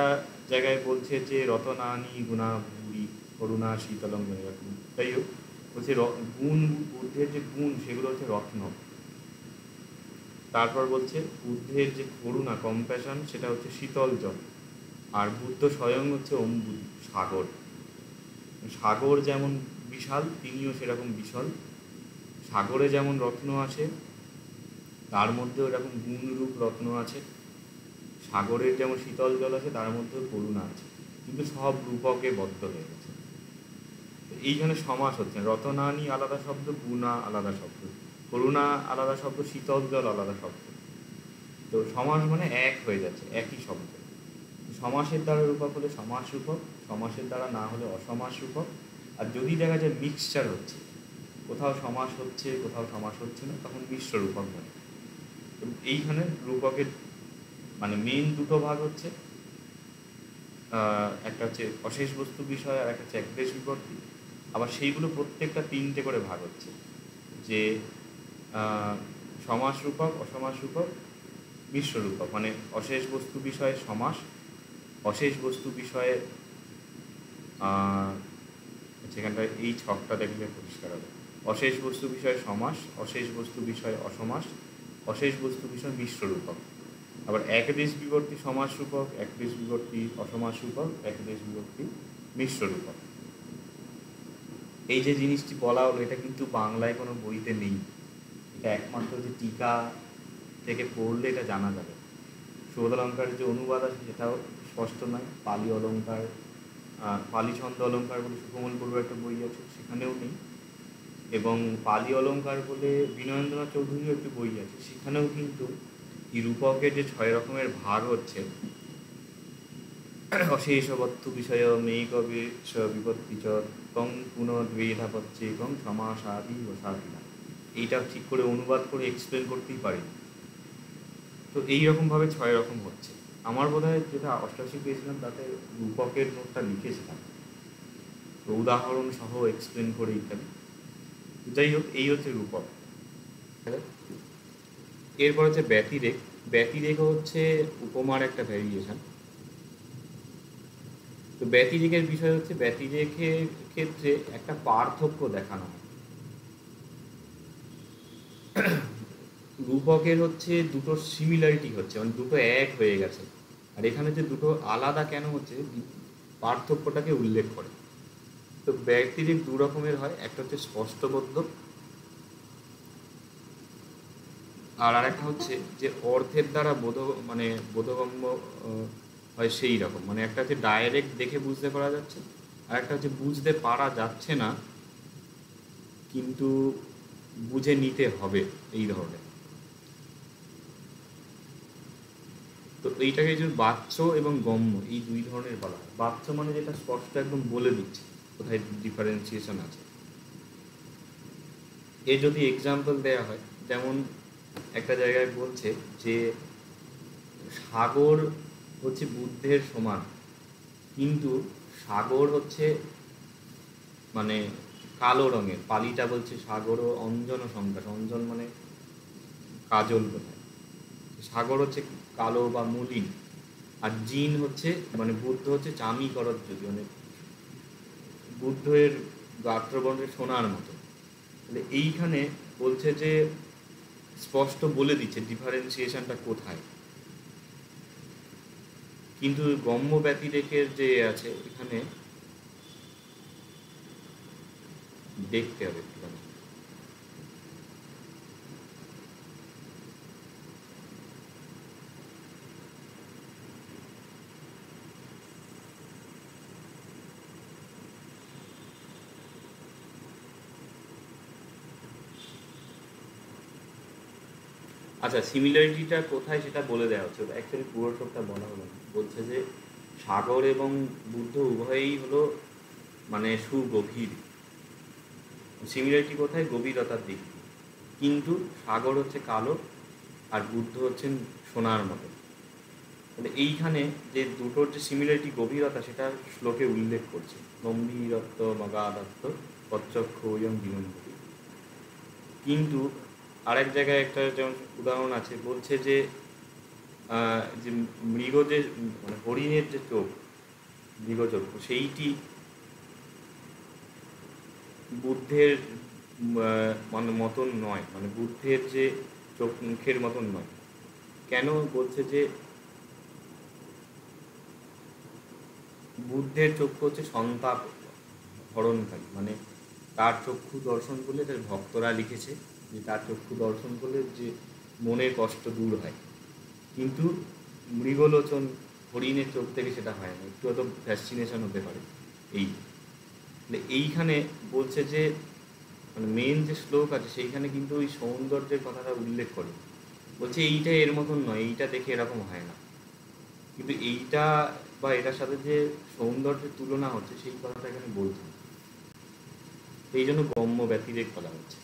জায়গায় বলছে যে রতনানি গুণা ভূরি করুণা শীতলং, এরকম। তাই হোক, বলছে গুণ, বুদ্ধের যে গুণ সেগুলো হচ্ছে রত্ন। তারপর বলছে বুদ্ধের যে করুণা কম্প্যাশন সেটা হচ্ছে শীতল জল। আর বুদ্ধ স্বয়ং হচ্ছে অম্বুলি, সাগর। সাগর যেমন বিশাল তিনিও সেরকম বিশাল। সাগরে যেমন রত্ন আছে তার মধ্যেও এরকম গুণরূপ রত্ন আছে। সাগরের যেমন শীতল জল আছে তার মধ্যেও করুণা আছে, কিন্তু সব রূপকে বদ্ধ হয়ে গেছে। এইখানে সমাস হচ্ছে, রতনানি আলাদা শব্দ, গুণা আলাদা শব্দ, করুণা আলাদা শব্দ, শীতল জল আলাদা শব্দ। তো সমাস মানে এক হয়ে যাচ্ছে, একই শব্দ। সমাসের দ্বারা রূপক হলে সমাস রূপক, সমাসের দ্বারা না হলে অসমাস রূপক। আর যদি দেখা যায় মিক্সচার হচ্ছে, কোথাও সমাস হচ্ছে কোথাও সমাস হচ্ছে না, তখন মিশ্র রূপক হয়। এইখানে রূপকের মানে মেইন দুটো ভাগ হচ্ছে, একটা হচ্ছে অশেষ বস্তু বিষয় আর একটা হচ্ছে একদেশ বিবর্তী। আবার সেইগুলো প্রত্যেকটা তিনটে করে ভাগ হচ্ছে, যে সমাস রূপক, অসমাস রূপক, মিশ্র রূপক। মানে অশেষ বস্তু বিষয়ে সমাস, অশেষ বস্তু বিষয়ে সেখানটায় এই ছকটা দেখলে পরিষ্কার হবে। অশেষ বস্তু বিষয়ে সমাস, অশেষ বস্তু বিষয়ে অসমাস, অশেষ বস্তু বিষয় মিশ্র রূপক। আবার একদেশ বিবর্তী সমাস রূপক, একদেশ বিবর্তী অসমাস রূপক, একদেশ বিবর্তী মিশ্র রূপক। এই যে জিনিসটি বলা হলো এটা কিন্তু বাংলায় কোনো বইতে নেই, এটা একমাত্র যে টিকা থেকে পড়লে এটা জানা যাবে। সৌদালঙ্কারের যে অনুবাদ আছে সেটাও স্পষ্ট নয়, পালি অলঙ্কার, পালি ছন্দ অলঙ্কার বলে সুকমল বড়ুয়ার একটা বই আছে সেখানেও নেই, এবং পালি অলঙ্কার বলে বিনয়েন্দ্রনাথ চৌধুরীর একটি বই আছে সেখানেও কিন্তু এই রূপকের যে 6 রকমের ভাগ হচ্ছে, অশেষবত্তু বিষয় মেঘ বিপত্তি চ কং পুনর্দ্বেধাপচ্ছে কং সমাসাদি বসাদিনা, এইটা ঠিক করে অনুবাদ করে এক্সপ্লেন করতেই পারি। তো এইরকমভাবে 6 রকম হচ্ছে। আমার বোধ হয় যেটা 88 পেয়েছিলাম তাতে রূপকের নোটটা লিখেছিলাম, তো উদাহরণ সহ এক্সপ্লেন করে ইত্যাদি। যাই হোক, এই হচ্ছে রূপক। এরপর হচ্ছে ব্যতিরেক। ব্যতিরেক হচ্ছে উপমার একটা ভ্যারিয়েশন। তো ব্যতিরেকের বিষয় হচ্ছে ব্যতিরেকের ক্ষেত্রে একটা পার্থক্য দেখানো হয়। রূপকের হচ্ছে দুটো সিমিলারিটি হচ্ছে, মানে দুটো এক হয়ে গেছে, আর এখানে যে দুটো আলাদা কেন হচ্ছে পার্থক্যটাকে উল্লেখ করে। তো ব্যতিরেক দু রকমের হয়, একটা হচ্ছে স্পষ্টবদ্ধ, আর আরেকটা হচ্ছে যে অর্থের দ্বারা মানে বোধগম্য হয় সেই রকম, মানে একটা হচ্ছে ডাইরেক্ট দেখে বুঝতে পারা যাচ্ছে, আর একটা হচ্ছে বুঝতে পারা যাচ্ছে না কিন্তু বুঝে নিতে হবে, এই ধরনের। তো এইটাকে যদি বাচ্য এবং গম্য এই দুই ধরনের বলা হয়। বাচ্য মানে যেটা স্পষ্ট একদম বলে দিচ্ছে কোথায় ডিফারেন্সিয়েশন আছে। এর যদি এক্সাম্পল দেওয়া হয়, যেমন একটা জায়গায় বলছে যে সাগর হচ্ছে বুদ্ধের সমান, কিন্তু সাগর হচ্ছে মানে কালো রঙের, পালিটা বলছে সাগর ও অঞ্জন সংকাশ, অঞ্জন মানে কাজল বোঝায়, সাগর হচ্ছে কালো বা মলিন, আর জিন হচ্ছে মানে বুদ্ধ হচ্ছে চামি করত, যদি মানে বুদ্ধের গাত্রবর্ণের সোনার মতো। তাহলে এইখানে বলছে যে স্পষ্ট বলে দিচ্ছে ডিফারেন্সিয়েশনটা কোথায়, কিন্তু গম্য ব্যতিরেকের যে আছে এখানে দেখতে হবে একটুখানি। আচ্ছা, সিমিলারিটিটা কোথায় সেটা বলে দেওয়া হচ্ছে, অ্যাকচুয়ালি পুরো সবটা বলা হলো না। বলছে যে সাগর এবং বুদ্ধ উভয়ই হলো মানে সুগভীর, সিমিলারিটি কোথায়, গভীরতার দিক দিয়ে। কিন্তু সাগর হচ্ছে কালো আর বুদ্ধ হচ্ছেন সোনার মতো। তাহলে এইখানে যে দুটোর যে সিমিলারিটি গভীরতা সেটা শ্লোকে উল্লেখ করছে, গম্ভীরত্ব মগাদত্ত কচ্চক্ষ এবং বিনম্বরী। কিন্তু আরেক জায়গায় একটা যেমন উদাহরণ আছে, বলছে যে যে মৃগ যে মানে হরিণের যে চোখ, মৃগচক্ষু, সেইটি বুদ্ধের মানে মতন নয়, মানে বুদ্ধের যে চোখ মুখের মতন নয়। কেন বলছে যে বুদ্ধের চক্ষু হচ্ছে সন্তাপ হরণকারী, মানে তার চক্ষু দর্শন করলে, তার ভক্তরা লিখেছে যে তার চক্ষু দর্শন করলে যে মনের কষ্ট দূর হয়, কিন্তু মৃগলোচন হরিণের চোখ থেকে সেটা হয় না, একটু হয়তো ফ্যাসিনেশন হতে পারে। এই এইখানে বলছে যে মানে মেন যে শ্লোক আছে সেইখানে কিন্তু ওই সৌন্দর্যের কথাটা উল্লেখ করে, বলছে এইটা এর মতন নয়, এইটা দেখে এরকম হয় না, কিন্তু এইটা বা এটার সাথে যে সৌন্দর্যের তুলনা হচ্ছে সেই কথাটা এখানে বলছে, এই জন্য গম্য ব্যতিরেক বলা হচ্ছে।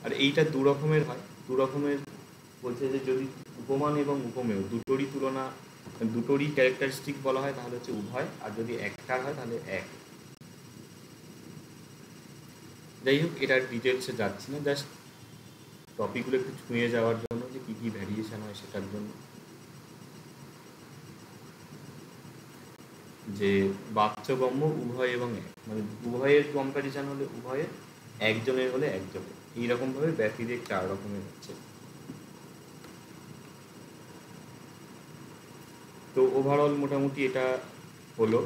আর এইটা দু রকমের হয়, দু রকমের বলছে যে যদি উপমান এবং উপমেয় দুটোরই তুলনা, দুটোরই ক্যারেক্টারিস্টিক বলা হয় তাহলে হচ্ছে উভয়, আর যদি একটার হয় তাহলে এক। যাই হোক, এটার ডিটেলসে যাচ্ছি না, জাস্ট টপিকগুলো একটু ছুঁয়ে যাওয়ার জন্য যে কী কী ভ্যারিয়েশন হয় সেটার জন্য। যে বাচ্যগম্য উভয় এবং এক, মানে উভয়ের কম্প্যারিজন হলে উভয়ের, একজনের হলে একজনের, এইরকমভাবে ব্যতিরেক চার রকমের হচ্ছে। তো ওভারঅল মোটামুটি এটা হলো।